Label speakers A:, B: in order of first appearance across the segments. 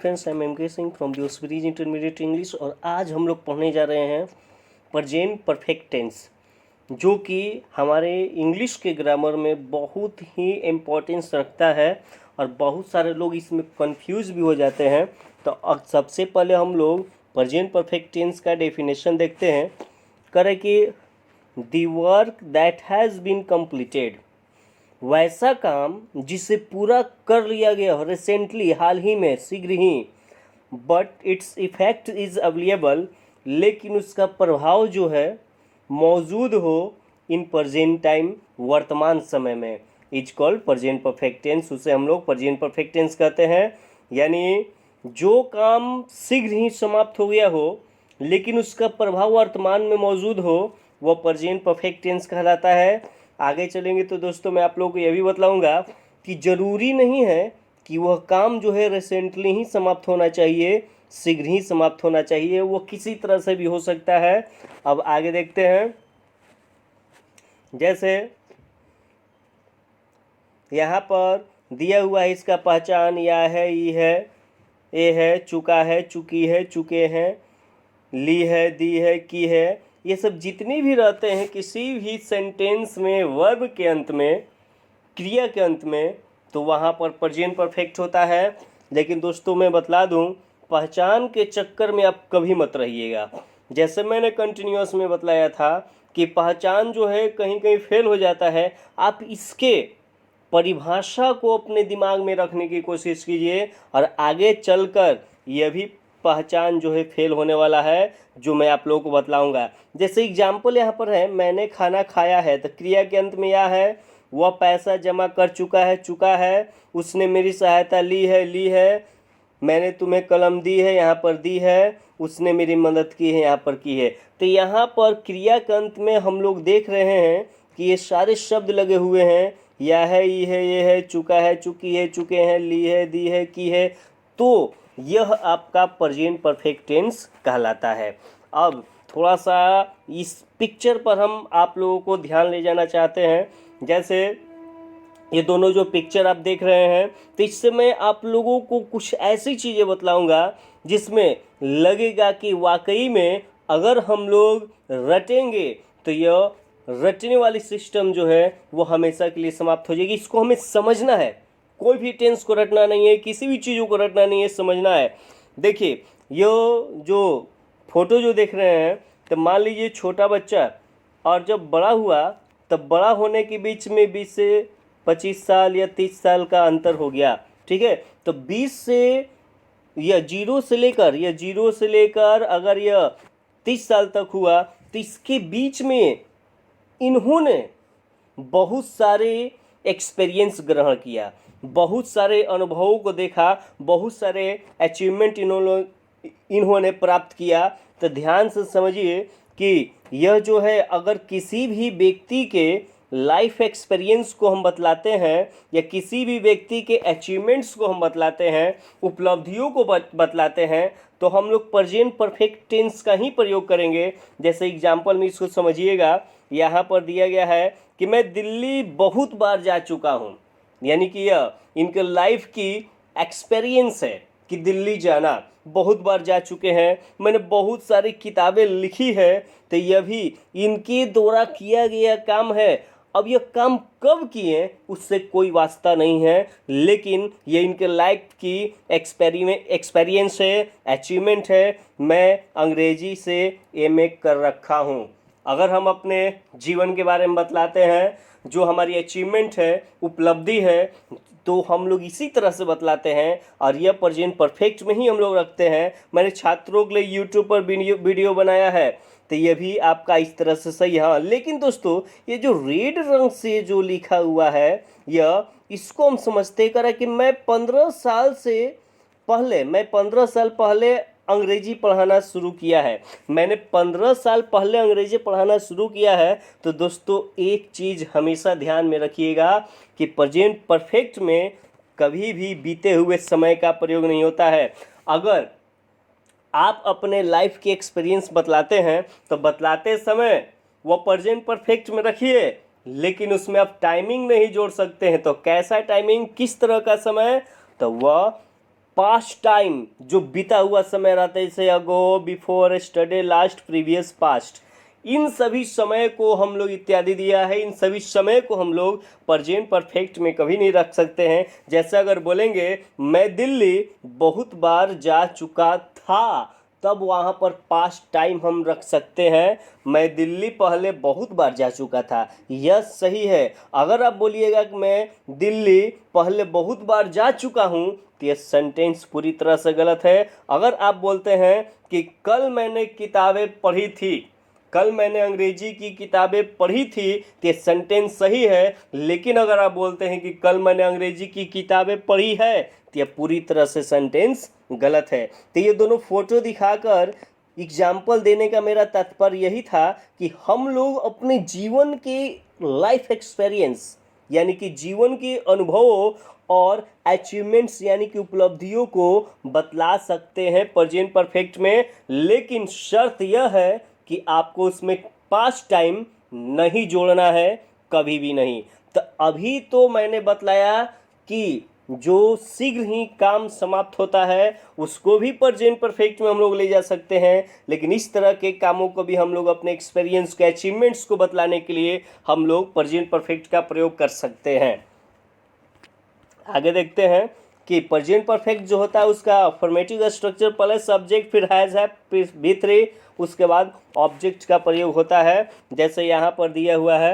A: Friends, I am M के Singh from the series intermediate English. और आज हम लोग पढ़ने जा रहे हैं प्रेजेंट परफेक्ट टेंस, जो कि हमारे इंग्लिश के ग्रामर में बहुत ही इम्पोर्टेंस रखता है और बहुत सारे लोग इसमें कंफ्यूज भी हो जाते हैं। तो अब सबसे पहले हम लोग प्रेजेंट परफेक्ट टेंस का डेफिनेशन देखते हैं। करें कि the work that has been completed, वैसा काम जिसे पूरा कर लिया गया हो रिसेंटली, हाल ही में, शीघ्र ही, but its effect is available, लेकिन उसका प्रभाव जो है मौजूद हो इन प्रेजेंट टाइम, वर्तमान समय में, is called present perfect tense. उसे हम लोग प्रेजेंट परफेक्ट टेंस कहते हैं। यानी जो काम शीघ्र ही समाप्त हो गया हो लेकिन उसका प्रभाव वर्तमान में मौजूद हो, वह प्रेजेंट परफेक्ट टेंस कहलाता है। आगे चलेंगे तो दोस्तों मैं आप लोगों को यह भी बतलाऊंगा कि ज़रूरी नहीं है कि वह काम जो है रिसेंटली ही समाप्त होना चाहिए, शीघ्र ही समाप्त होना चाहिए, वो किसी तरह से भी हो सकता है। अब आगे देखते हैं। जैसे यहाँ पर दिया हुआ है, इसका पहचान या है, ई है, ए है, चुका है, चुकी है, चुके हैं, ली है, दी है, की है, ये सब जितने भी रहते हैं किसी भी सेंटेंस में वर्ब के अंत में, क्रिया के अंत में, तो वहाँ पर प्रेजेंट परफेक्ट होता है। लेकिन दोस्तों मैं बतला दूँ, पहचान के चक्कर में आप कभी मत रहिएगा। जैसे मैंने कंटिन्यूअस में बतलाया था कि पहचान जो है कहीं कहीं फेल हो जाता है। आप इसके परिभाषा को अपने दिमाग में रखने की कोशिश कीजिए और आगे चलकर यह भी पहचान जो है फेल होने वाला है, जो मैं आप लोगों को बतलाऊंगा। जैसे एग्जाम्पल यहाँ पर है, मैंने खाना खाया है, तो क्रिया के अंत में यह है, वह पैसा जमा कर चुका है, चुका है, उसने मेरी सहायता ली है, ली है, मैंने तुम्हें कलम दी है, यहाँ पर दी है, उसने मेरी मदद की है, यहाँ पर की है। तो यहाँ पर क्रिया के अंत में हम लोग देख रहे हैं कि ये सारे शब्द लगे हुए हैं, या है, ये है, ये है, चुका है, चुकी है, चुके हैं, ली है, दी है, की है। तो यह आपका प्रेजेंट परफेक्ट टेंस कहलाता है। अब थोड़ा सा इस पिक्चर पर हम आप लोगों को ध्यान ले जाना चाहते हैं। जैसे ये दोनों जो पिक्चर आप देख रहे हैं, तो इससे मैं आप लोगों को कुछ ऐसी चीज़ें बतलाऊंगा जिसमें लगेगा कि वाकई में अगर हम लोग रटेंगे तो यह रटने वाली सिस्टम जो है वो हमेशा के लिए समाप्त हो जाएगी। इसको हमें समझना है, कोई भी टेंस को रटना नहीं है, किसी भी चीज़ों को रटना नहीं है, समझना है। देखिए ये जो फोटो जो देख रहे हैं, तो मान लीजिए छोटा बच्चा, और जब बड़ा हुआ तब बड़ा होने के बीच में 20 से 25 साल या 30 साल का अंतर हो गया, ठीक है। तो 20 से या जीरो से लेकर अगर यह 30 साल तक हुआ, तो इसके बीच में इन्होंने बहुत सारे एक्सपीरियंस ग्रहण किया, बहुत सारे अनुभवों को देखा, बहुत सारे अचीवमेंट इन्होंने प्राप्त किया। तो ध्यान से समझिए कि यह जो है, अगर किसी भी व्यक्ति के लाइफ एक्सपीरियंस को हम बतलाते हैं या किसी भी व्यक्ति के अचीवमेंट्स को हम बतलाते हैं, उपलब्धियों को बतलाते हैं, तो हम लोग प्रेजेंट परफेक्ट टेंस का ही प्रयोग करेंगे। जैसे एग्जाम्पल में इसको समझिएगा, यहाँ पर दिया गया है कि मैं दिल्ली बहुत बार जा चुका हूँ, यानी कि यह इनके लाइफ की एक्सपीरियंस है कि दिल्ली जाना बहुत बार जा चुके हैं, मैंने बहुत सारी किताबें लिखी है, तो यह भी इनके द्वारा किया गया काम है। अब यह काम कब किए उससे कोई वास्ता नहीं है, लेकिन ये इनके लाइफ की एक्सपीरियंस है, अचीवमेंट है। मैं अंग्रेजी से एमए कर रखा हूँ। अगर हम अपने जीवन के बारे में बतलाते हैं, जो हमारी अचीवमेंट है, उपलब्धि है, तो हम लोग इसी तरह से बतलाते हैं और यह प्रेजेंट परफेक्ट में ही हम लोग रखते हैं। मैंने छात्रों के लिए यूट्यूब पर वीडियो बनाया है, तो ये भी आपका इस तरह से सही है। लेकिन दोस्तों ये जो रेड रंग से जो लिखा हुआ है, यह इसको हम समझते करें कि मैं 15 साल पहले अंग्रेजी पढ़ाना शुरू किया है, मैंने 15 साल पहले अंग्रेजी पढ़ाना शुरू किया है। तो दोस्तों एक चीज़ हमेशा ध्यान में रखिएगा कि प्रेजेंट परफेक्ट में कभी भी बीते हुए समय का प्रयोग नहीं होता है। अगर आप अपने लाइफ के एक्सपीरियंस बतलाते हैं तो बतलाते समय वो प्रेजेंट परफेक्ट में रखिए, लेकिन उसमें आप टाइमिंग नहीं जोड़ सकते हैं। तो कैसा टाइमिंग, किस तरह का समय, तो वह पास्ट टाइम जो बीता हुआ समय रहता है, जैसे ago, before, yesterday, last, previous, past, इन सभी समय को हम लोग इत्यादि दिया है। इन सभी समय को हम लोग प्रेजेंट परफेक्ट में कभी नहीं रख सकते हैं। जैसे अगर बोलेंगे मैं दिल्ली बहुत बार जा चुका था, तब वहाँ पर पास्ट टाइम हम रख सकते हैं, मैं दिल्ली पहले बहुत बार जा चुका था, यह सही है। अगर आप बोलिएगा कि मैं दिल्ली पहले बहुत बार जा चुका हूँ, तो यह सेंटेंस पूरी तरह से गलत है। अगर आप बोलते हैं कि कल मैंने किताबें पढ़ी थी, कल मैंने अंग्रेजी की किताबें पढ़ी थी, तो ये सेंटेंस सही है। लेकिन अगर आप बोलते हैं कि कल मैंने अंग्रेजी की किताबें पढ़ी है, तो यह पूरी तरह से सेंटेंस गलत है। तो ये दोनों फोटो दिखाकर एग्जाम्पल देने का मेरा तात्पर्य यही था कि हम लोग अपने जीवन के लाइफ एक्सपीरियंस यानी कि जीवन के अनुभवों और अचीवमेंट्स यानी कि उपलब्धियों को बतला सकते हैं प्रेजेंट परफेक्ट में। लेकिन शर्त यह है कि आपको उसमें पास्ट टाइम नहीं जोड़ना है, कभी भी नहीं। तो अभी तो मैंने बतलाया कि जो शीघ्र ही काम समाप्त होता है उसको भी प्रेजेंट परफेक्ट में हम लोग ले जा सकते हैं, लेकिन इस तरह के कामों को भी हम लोग अपने एक्सपीरियंस के अचीवमेंट्स को बतलाने के लिए हम लोग प्रेजेंट परफेक्ट का प्रयोग कर सकते हैं। आगे देखते हैं कि प्रेजेंट परफेक्ट जो होता है उसका अफर्मेटिव स्ट्रक्चर पहले सब्जेक्ट, फिर हैज है, फिर भी3, उसके बाद ऑब्जेक्ट का प्रयोग होता है। जैसे यहाँ पर दिया हुआ है,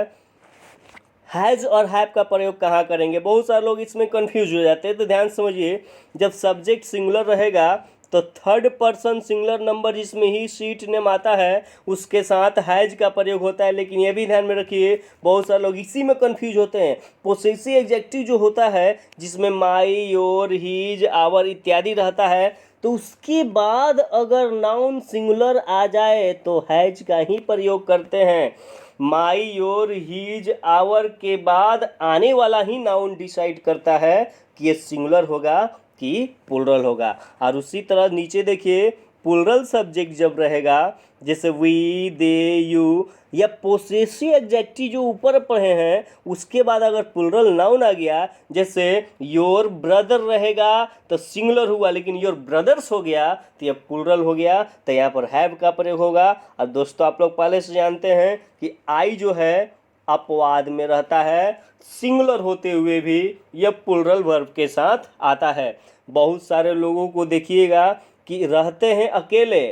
A: हैज़ और हैव का प्रयोग कहाँ करेंगे। बहुत सारे लोग इसमें कंफ्यूज हो जाते हैं, तो ध्यान समझिए, जब सब्जेक्ट सिंगुलर रहेगा तो थर्ड पर्सन सिंगुलर नंबर जिसमें ही सीट नेम आता है उसके साथ हैज का प्रयोग होता है। लेकिन ये भी ध्यान में रखिए, बहुत सारे लोग इसी में कंफ्यूज होते हैं। पोसेसिव एडजेक्टिव जो होता है जिसमें माई, योर, हीज, आवर इत्यादि रहता है, तो उसके बाद अगर नाउन सिंगुलर आ जाए तो हैज का ही प्रयोग करते हैं। माई, योर, हीज, आवर के बाद आने वाला ही नाउन डिसाइड करता है कि ये सिंगुलर होगा कि प्लुरल होगा। और उसी तरह नीचे देखिए, प्लुरल सब्जेक्ट जब रहेगा, जैसे वी, दे, यू, या पोसेसिव एडजेक्टिव जो ऊपर पढ़े हैं उसके बाद अगर प्लुरल नाउन आ गया, जैसे योर ब्रदर रहेगा तो सिंगुलर हुआ, लेकिन योर ब्रदर्स हो गया तो यह प्लुरल हो गया, तो यहाँ पर हैव का प्रयोग होगा। और दोस्तों आप लोग पहले से जानते हैं कि आई जो है अपवाद में रहता है, सिंगुलर होते हुए भी यह प्लुरल वर्ब के साथ आता है। बहुत सारे लोगों को देखिएगा कि रहते हैं अकेले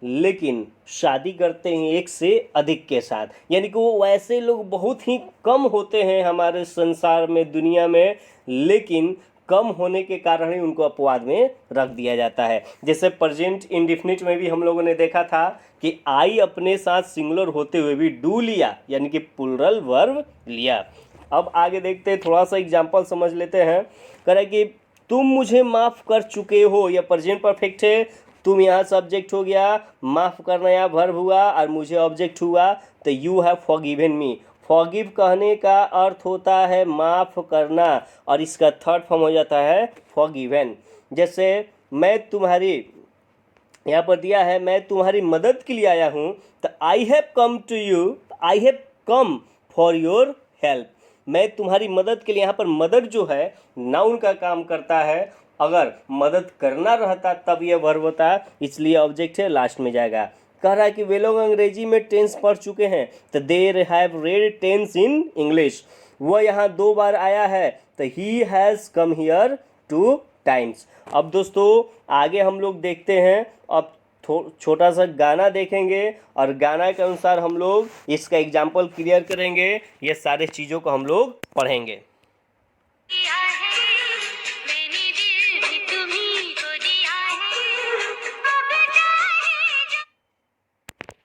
A: लेकिन शादी करते हैं एक से अधिक के साथ, यानी कि वो वैसे लोग बहुत ही कम होते हैं हमारे संसार में, दुनिया में, लेकिन कम होने के कारण ही उनको अपवाद में रख दिया जाता है। जैसे प्रेजेंट इंडेफिनिट में भी हम लोगों ने देखा था कि आई अपने साथ सिंगुलर होते हुए भी डू लिया, यानी कि प्लुरल वर्ब लिया। अब आगे देखते हैं, थोड़ा सा एग्जाम्पल समझ लेते हैं। कह रहे कि तुम मुझे माफ़ कर चुके हो, यह प्रेजेंट परफेक्ट है। तुम यहाँ सब्जेक्ट हो गया, माफ़ करना यहाँ वर्ब हुआ और मुझे ऑब्जेक्ट हुआ, तो you have forgiven me. Forgive कहने का अर्थ होता है माफ़ करना, और इसका थर्ड फॉर्म हो जाता है फॉरगिवन। जैसे मैं तुम्हारी, यहाँ पर दिया है मैं तुम्हारी मदद के लिए आया हूँ, तो I have come to you, I have come for your help. मैं तुम्हारी मदद के लिए, यहाँ पर मदद जो है नाउन का काम करता है, अगर मदद करना रहता तब यह वर्ब होता, इसलिए ऑब्जेक्ट है, लास्ट में जाएगा। कह रहा है कि वे लोग अंग्रेजी में टेंस पढ़ चुके हैं, तो they have read tense in English. वह यहाँ 2 बार आया है, तो he has come here 2 times. अब दोस्तों आगे हम लोग देखते हैं, अब छोटा सा गाना देखेंगे और गाना के अनुसार हम लोग इसका एग्जाम्पल क्लियर करेंगे, ये सारे चीज़ों को हम लोग पढ़ेंगे।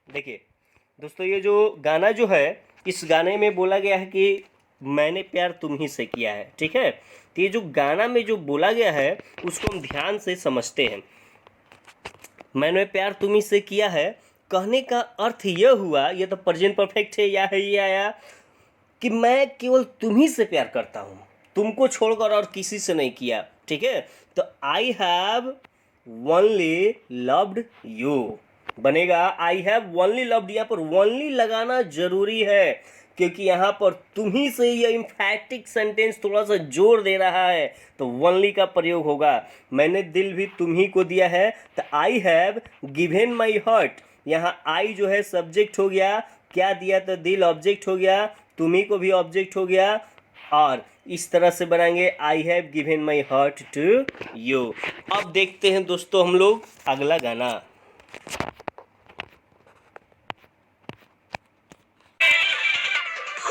A: देखिए दोस्तों, ये जो गाना जो है, इस गाने में बोला गया है कि मैंने प्यार तुम ही से किया है, ठीक है। तो ये जो गाना में जो बोला गया है उसको हम ध्यान से समझते हैं। मैंने प्यार तुम ही से किया है कहने का अर्थ यह हुआ, ये तो प्रेजेंट परफेक्ट है, या है ये आया कि मैं केवल तुम ही से प्यार करता हूँ, तुमको छोड़कर और किसी से नहीं किया, ठीक है। तो I have only loved you बनेगा, आई हैव ओनली लव्ड। यहाँ पर ओनली लगाना जरूरी है, क्योंकि यहाँ पर तुम्ही से यह इम्फैटिक सेंटेंस थोड़ा सा जोर दे रहा है, तो वनली का प्रयोग होगा। मैंने दिल भी तुम्ही को दिया है, तो I have given my heart. यहाँ आई जो है सब्जेक्ट हो गया, क्या दिया तो दिल ऑब्जेक्ट हो गया, तुम्ही को भी ऑब्जेक्ट हो गया, और इस तरह से बनाएंगे I have given my heart to you. अब देखते हैं दोस्तों हम लोग अगला गाना।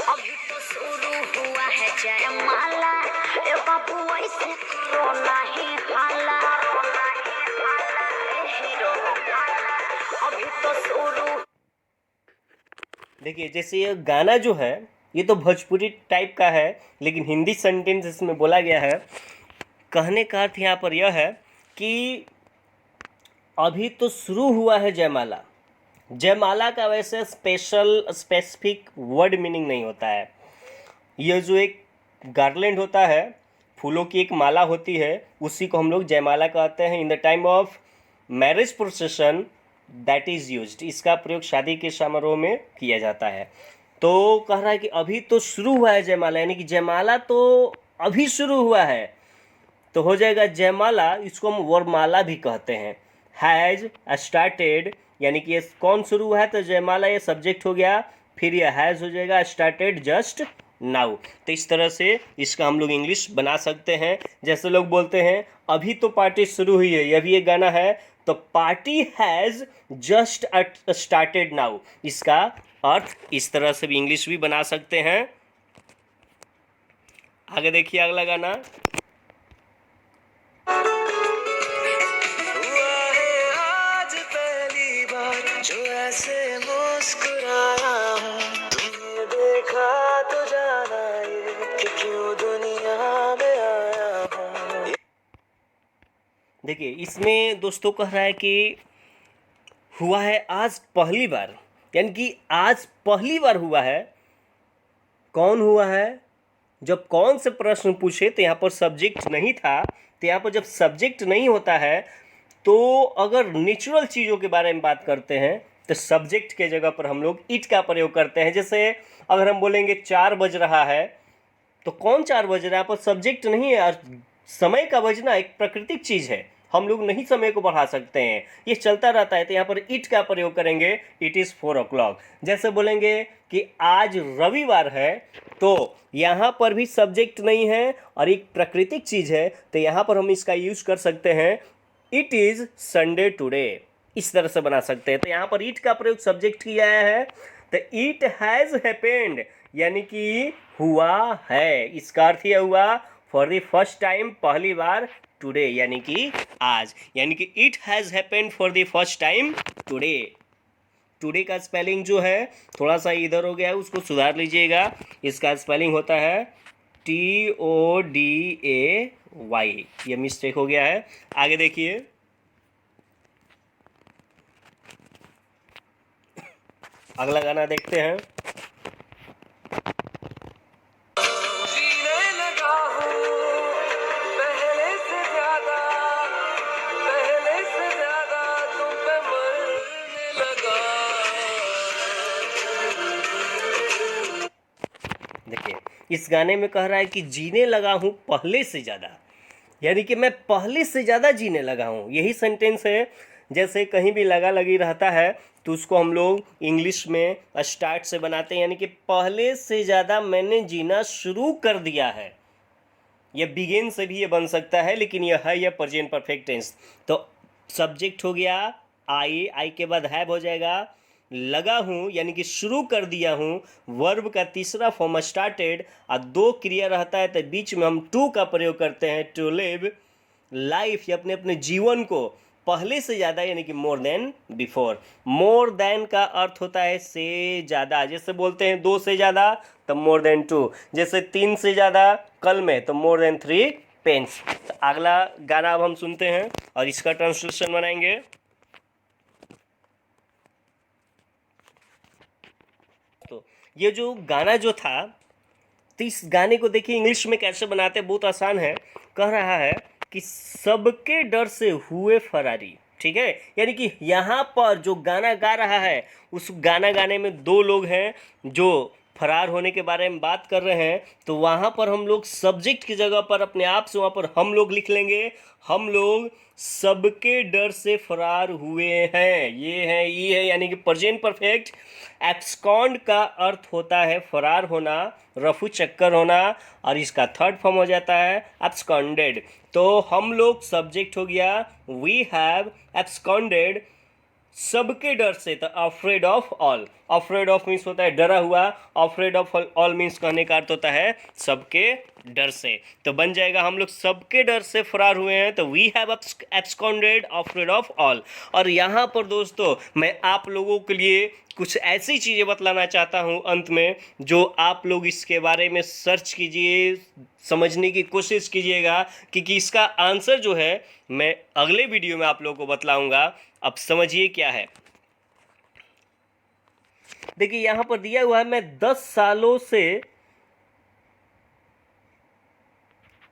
B: अभी तो शुरू हुआ है जयमाला, ए बाबू ऐसे करो नहीं हाला, ए हीरो अभी तो शुरू।
A: देखिए जैसे ये गाना जो है ये तो भोजपुरी टाइप का है, लेकिन हिंदी सेंटेंस इसमें बोला गया है। कहने का अर्थ यहाँ पर यह है कि अभी तो शुरू हुआ है जयमाला। जयमाला का वैसे स्पेसिफिक वर्ड मीनिंग नहीं होता है। यह जो एक गार्लैंड होता है, फूलों की एक माला होती है, उसी को हम लोग जयमाला कहते हैं। In the time of marriage procession that is used. इसका प्रयोग शादी के समारोह में किया जाता है। तो कह रहा है कि अभी तो शुरू हुआ है जयमाला, यानी कि जयमाला तो अभी शुरू हुआ है, तो हो जाएगा जयमाला। इसको हम वरमाला भी कहते हैं। हैज़ स्टार्टेड, यानी कि ये कौन शुरू हुआ है, तो जयमाला ये सब्जेक्ट हो गया, फिर ये हैज़ हो जाएगा स्टार्टेड जस्ट नाउ। तो इस तरह से इसका हम लोग इंग्लिश बना सकते हैं। जैसे लोग बोलते हैं अभी तो पार्टी शुरू हुई है, यह भी एक गाना है, तो party has just started now. इसका अर्थ इस तरह से भी इंग्लिश भी बना सकते हैं। आगे देखिए अगला गाना।
B: आज पहली बार जो ऐसे मुस्कुराया हूं, तुमने देखा तो जाना ये कि क्यों दुनिया में आया हूं।
A: देखिए इसमें दोस्तों कह रहा है कि हुआ है आज पहली बार, यानी कि आज पहली बार हुआ है। कौन हुआ है? जब कौन से प्रश्न पूछे तो यहाँ पर सब्जेक्ट नहीं था, तो यहाँ पर जब सब्जेक्ट नहीं होता है तो अगर नेचुरल चीज़ों के बारे में बात करते हैं तो सब्जेक्ट के जगह पर हम लोग इट का प्रयोग करते हैं। जैसे अगर हम बोलेंगे 4 बज रहा है, तो कौन 4 बज रहा है, पर सब्जेक्ट नहीं है। और समय का बजना एक प्राकृतिक चीज़ है, हम लोग नहीं समय को बढ़ा सकते हैं, ये चलता रहता है। तो यहाँ पर इट का प्रयोग करेंगे, इट इज़ 4 o'clock। जैसे बोलेंगे कि आज रविवार है, तो यहाँ पर भी सब्जेक्ट नहीं है और एक प्राकृतिक चीज़ है, तो यहाँ पर हम इसका यूज़ कर सकते हैं, इट इज़ संडे टुडे। इस तरह से बना सकते हैं। तो यहाँ पर इट का प्रयोग सब्जेक्ट किया है, तो इट हैज़ हैपेंड, यानी कि हुआ है। इसका अर्थ यह हुआ फॉर द फर्स्ट टाइम, पहली बार, टुडे यानी कि आज, यानी कि it has happened for the first time today. Today का स्पेलिंग जो है थोड़ा सा इधर हो गया है, उसको सुधार लीजिएगा। इसका स्पेलिंग होता है TODAY, ये मिस्टेक हो गया है। आगे देखिए अगला गाना देखते हैं।
B: जीने लगा हूं पहले से ज्यादा तुम पे मरने लगा।
A: देखिए इस गाने में कह रहा है कि जीने लगा हूँ पहले से ज़्यादा, यानी कि मैं पहले से ज़्यादा जीने लगा हूँ। यही सेंटेंस है। जैसे कहीं भी लगा लगी रहता है तो उसको हम लोग इंग्लिश में स्टार्ट से बनाते हैं, यानी कि पहले से ज़्यादा मैंने जीना शुरू कर दिया है। यह बिगिन से भी ये बन सकता है, लेकिन यह है यह प्रेजेंट परफेक्ट टेंस। तो सब्जेक्ट हो गया आई के बाद हैव हो जाएगा, लगा हूँ यानी कि शुरू कर दिया हूँ, वर्ब का तीसरा फॉर्म स्टार्टेड, और 2 क्रिया रहता है तो बीच में हम टू का प्रयोग करते हैं, टू लिव लाइफ, या अपने अपने जीवन को पहले से ज़्यादा, यानी कि more than before. More than का अर्थ होता है से ज़्यादा। जैसे बोलते हैं 2 से ज़्यादा तो मोर देन 2, जैसे 3 से ज़्यादा कल में तो मोर देन 3 पेन्स। तो अगला गाना अब हम सुनते हैं और इसका ट्रांसलेशन बनाएंगे। तो ये जो गाना जो था, तो इस गाने को देखिए इंग्लिश में कैसे बनाते हैं, बहुत आसान है। कह रहा है कि सबके डर से हुए फरारी, ठीक है, यानी कि यहाँ पर जो गाना गा रहा है उस गाना गाने में 2 लोग हैं जो फरार होने के बारे में बात कर रहे हैं, तो वहाँ पर हम लोग सब्जेक्ट की जगह पर अपने आप से वहाँ पर हम लोग लिख लेंगे, हम लोग सबके डर से फरार हुए हैं। ये है यानी कि प्रेजेंट परफेक्ट। एब्सकॉन्ड का अर्थ होता है फरार होना, रफू चक्कर होना, और इसका थर्ड फॉर्म हो जाता है एब्सकॉन्डेड। तो हम लोग सब्जेक्ट हो गया, वी हैव एब्सकॉन्डेड सबके डर से, तो afraid of all. Afraid of means होता है डरा हुआ, अफ्रेड ऑफ ऑल मीन्स कहने का अर्थ होता है सबके डर से। तो बन जाएगा हम लोग सबके डर से फरार हुए हैं, तो we have absconded afraid of all. और यहाँ पर दोस्तों मैं आप लोगों के लिए कुछ ऐसी चीज़ें बतलाना चाहता हूँ अंत में, जो आप लोग इसके बारे में सर्च कीजिए, समझने की कोशिश कीजिएगा, क्योंकि इसका आंसर जो है मैं अगले वीडियो में आप लोगों को बतलाऊंगा। अब समझिए क्या है। देखिए यहाँ पर दिया हुआ है, मैं 10 सालों से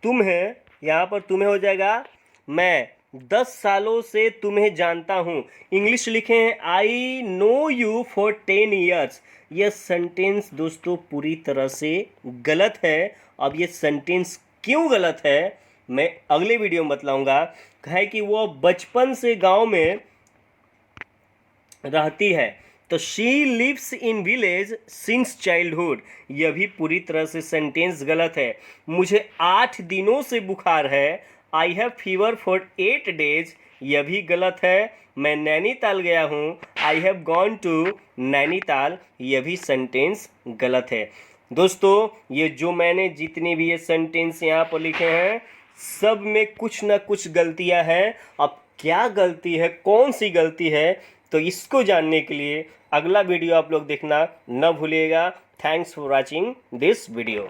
A: तुम्हें, यहाँ पर तुम्हें हो जाएगा, मैं 10 सालों से तुम्हें जानता हूँ। इंग्लिश लिखे हैं I know you for 10 years. यह सेंटेंस दोस्तों पूरी तरह से गलत है। अब ये सेंटेंस क्यों गलत है मैं अगले वीडियो में बतलाऊंगा। है कि वो बचपन से गांव में रहती है, तो she lives in village since childhood. यह भी पूरी तरह से सेंटेंस गलत है। मुझे 8 दिनों से बुखार है, I have fever for 8 days. यह भी गलत है। मैं नैनीताल गया हूँ, I have gone to Nainital. यह भी सेंटेंस गलत है। दोस्तों ये जो मैंने जितने भी ये सेंटेंस यहाँ पर लिखे हैं, सब में कुछ ना कुछ गलतियाँ हैं। अब क्या गलती है, कौन सी गलती है, तो इसको जानने के लिए अगला वीडियो आप लोग देखना न भूलिएगा। Thanks for watching this video.